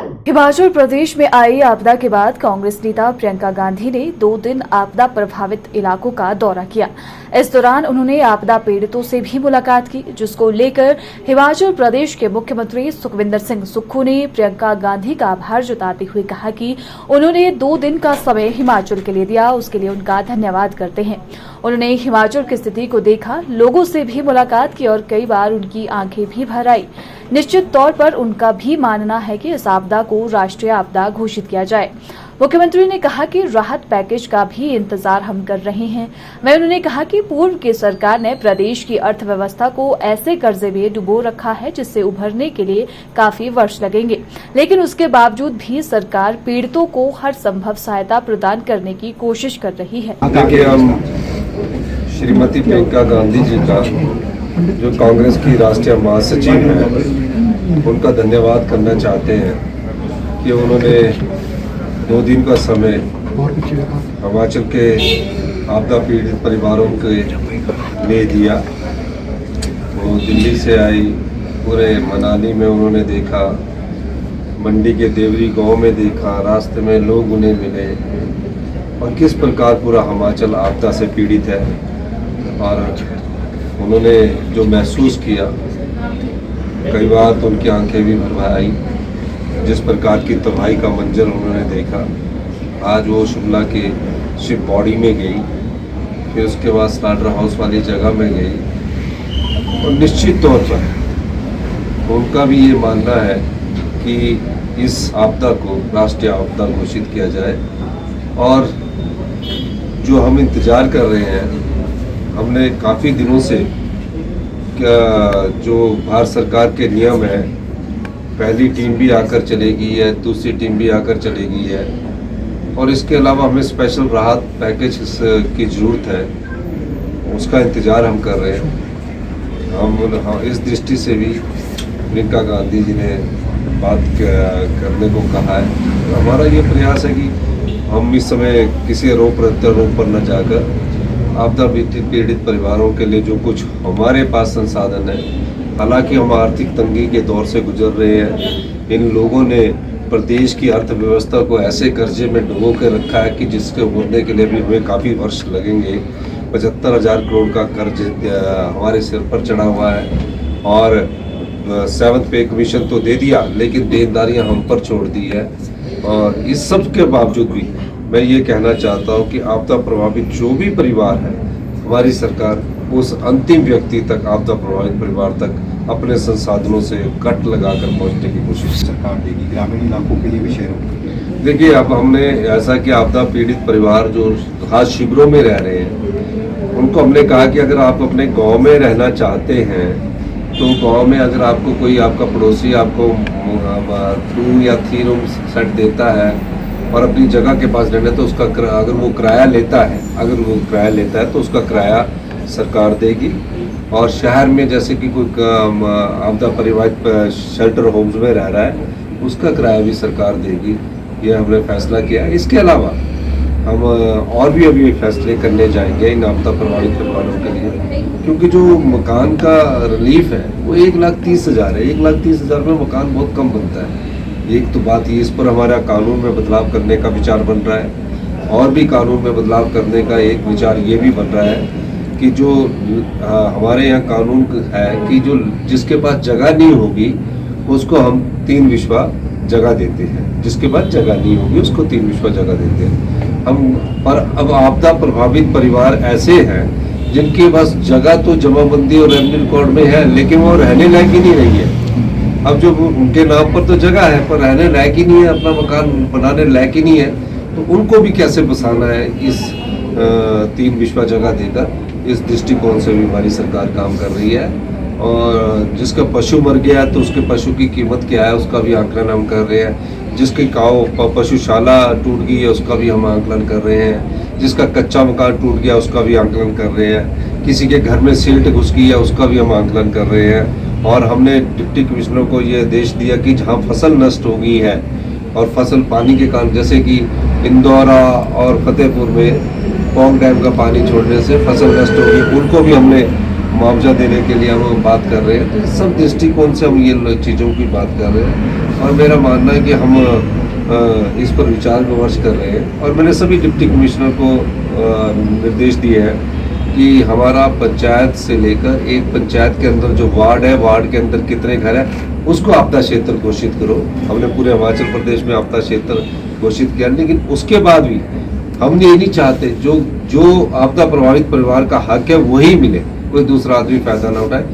हिमाचल प्रदेश में आई आपदा के बाद कांग्रेस नेता प्रियंका गांधी ने 2 दिन आपदा प्रभावित इलाकों का दौरा किया। इस दौरान उन्होंने आपदा पीड़ितों से भी मुलाकात की, जिसको लेकर हिमाचल प्रदेश के मुख्यमंत्री सुखविंदर सिंह सुक्खू ने प्रियंका गांधी का आभार जताते हुए कहा कि उन्होंने 2 दिन का समय हिमाचल के लिए दिया, उसके लिए उनका धन्यवाद करते हैं। उन्होंने हिमाचल की स्थिति को देखा, लोगों से भी मुलाकात की और कई बार उनकी आंखें भी भर आई। निश्चित तौर पर उनका भी मानना है कि इस आपदा को राष्ट्रीय आपदा घोषित किया जाए। मुख्यमंत्री ने कहा कि राहत पैकेज का भी इंतजार हम कर रहे हैं। वहीं उन्होंने कहा कि पूर्व की सरकार ने प्रदेश की अर्थव्यवस्था को ऐसे कर्जे में डुबो रखा है जिससे उभरने के लिए काफी वर्ष लगेंगे, लेकिन उसके बावजूद भी सरकार पीड़ितों को हर संभव सहायता प्रदान करने की कोशिश कर रही है। देखिए, हम श्रीमती प्रियंका गांधी जी का, जो कांग्रेस की राष्ट्रीय महासचिव हैं, उनका धन्यवाद करना चाहते हैं कि उन्होंने 2 दिन का समय हिमाचल के आपदा पीड़ित परिवारों के लिए दिया। वो दिल्ली से आई, पूरे मनाली में उन्होंने देखा, मंडी के देवरी गांव में देखा, रास्ते में लोग उन्हें मिले और किस प्रकार पूरा हिमाचल आपदा से पीड़ित है। और उन्होंने जो महसूस किया, कई बार तो उनकी आंखें भी भर आई, जिस प्रकार की तबाही का मंजर उन्होंने देखा। आज वो शिमला के शिप बॉडी में गई, फिर उसके बाद स्लाटर हाउस वाली जगह में गई और निश्चित तौर पर उनका भी ये मानना है कि इस आपदा को राष्ट्रीय आपदा घोषित किया जाए। और जो हम इंतज़ार कर रहे हैं, हमने काफ़ी दिनों से जो भारत सरकार के नियम है, पहली टीम भी आकर चलेगी है, दूसरी टीम भी आकर चलेगी है, और इसके अलावा हमें स्पेशल राहत पैकेज की ज़रूरत है, उसका इंतज़ार हम कर रहे हैं। हम इस दृष्टि से भी प्रियंका गांधी जी ने बात करने को कहा है। हमारा ये प्रयास है कि हम इस समय किसी आरोप प्रत्यारोप पर न जाकर आपदा पीड़ित परिवारों के लिए जो कुछ हमारे पास संसाधन है, हालांकि हम आर्थिक तंगी के दौर से गुजर रहे हैं, इन लोगों ने प्रदेश की अर्थव्यवस्था को ऐसे कर्जे में डुबो के रखा है कि जिसके उभरने के लिए भी हमें काफ़ी वर्ष लगेंगे। 75,000 करोड़ का कर्ज हमारे सिर पर चढ़ा हुआ है और 7th पे कमीशन तो दे दिया, लेकिन देनदारियां हम पर छोड़ दी है। और इस सब के बावजूद भी मैं ये कहना चाहता हूँ कि आपदा प्रभावित जो भी परिवार है, हमारी सरकार उस अंतिम व्यक्ति तक, आपदा प्रभावित परिवार तक अपने संसाधनों से कट लगाकर पहुंचने की कोशिश सरकार देगी। ग्रामीण इलाकों के लिए भी शहरों। देखिए, अब हमने ऐसा कि आपदा पीड़ित परिवार जो खास शिविरों में रह रहे हैं, उनको हमने कहा कि अगर आप अपने गांव में रहना चाहते हैं तो गांव में अगर आपको कोई आपका पड़ोसी आपको 2 या 3 रूम सेट देता है और अपनी जगह के पास रहना है, तो उसका अगर वो किराया लेता है तो उसका किराया सरकार देगी। और शहर में जैसे कि कोई आपदा परिवारित शेल्टर होम्स में रह रहा है, उसका किराया भी सरकार देगी। ये हमने फैसला किया है। इसके अलावा हम और भी अभी फैसले करने जाएंगे इन आपदा प्रभावित परिवारों के लिए, क्योंकि जो मकान का रिलीफ है वो 1,30,000 है। 1,30,000 में मकान बहुत कम बनता है। एक तो बात ये, इस पर हमारा कानून में बदलाव करने का विचार बन रहा है, और भी कानून में बदलाव करने का एक विचार ये भी बन रहा है कि जो हमारे यहाँ कानून है कि जो जिसके पास जगह नहीं होगी उसको हम 3 विश्वा जगह देते हैं, जिसके पास जगह नहीं होगी उसको 3 विश्वा जगह देते हैं हम। पर अब आपदा प्रभावित परिवार ऐसे हैं जिनके पास जगह तो जमाबंदी और रेवेन्यू रिकॉर्ड में है, लेकिन वो रहने लायक ही नहीं रही है। अब जो उनके नाम पर तो जगह है पर रहने लायक ही नहीं है, अपना मकान बनाने लायक ही नहीं है, तो उनको भी कैसे बसाना है इस 3 विश्वा जगह देकर। इस दृष्टिकोण से भी हमारी सरकार काम कर रही है। और जिसका पशु मर गया है तो उसके पशु की कीमत क्या है उसका भी आकलन हम कर रहे हैं। जिसकी पशुशाला टूट गई है उसका भी हम आकलन कर रहे हैं। जिसका कच्चा मकान टूट गया उसका भी आकलन कर रहे हैं। किसी के घर में सिल्ट घुस गई है उसका भी हम आकलन कर रहे हैं। और हमने डिप्टी कमिश्नरों को ये आदेश दिया कि जहाँ फसल नष्ट हो गई है और फसल पानी के कारण, जैसे कि इंदौरा और फतेहपुर में पौंग डैम का पानी छोड़ने से फसल नष्ट हो गई, उनको भी हमने मुआवजा देने के लिए हम बात कर रहे हैं। तो सब दृष्टिकोण से हम ये चीज़ों की बात कर रहे हैं। और मेरा मानना है कि हम इस पर विचार विमर्श कर रहे हैं और मैंने सभी डिप्टी कमिश्नर को निर्देश दिए हैं कि हमारा पंचायत से लेकर एक पंचायत के अंदर जो वार्ड है, वार्ड के अंदर कितने घर है, उसको आपदा क्षेत्र घोषित करो। हमने पूरे हिमाचल प्रदेश में आपदा क्षेत्र घोषित किया, लेकिन उसके बाद भी हम ये नहीं चाहते जो आपदा प्रभावित परिवार का हक है वही मिले, कोई दूसरा आदमी फायदा ना उठाए।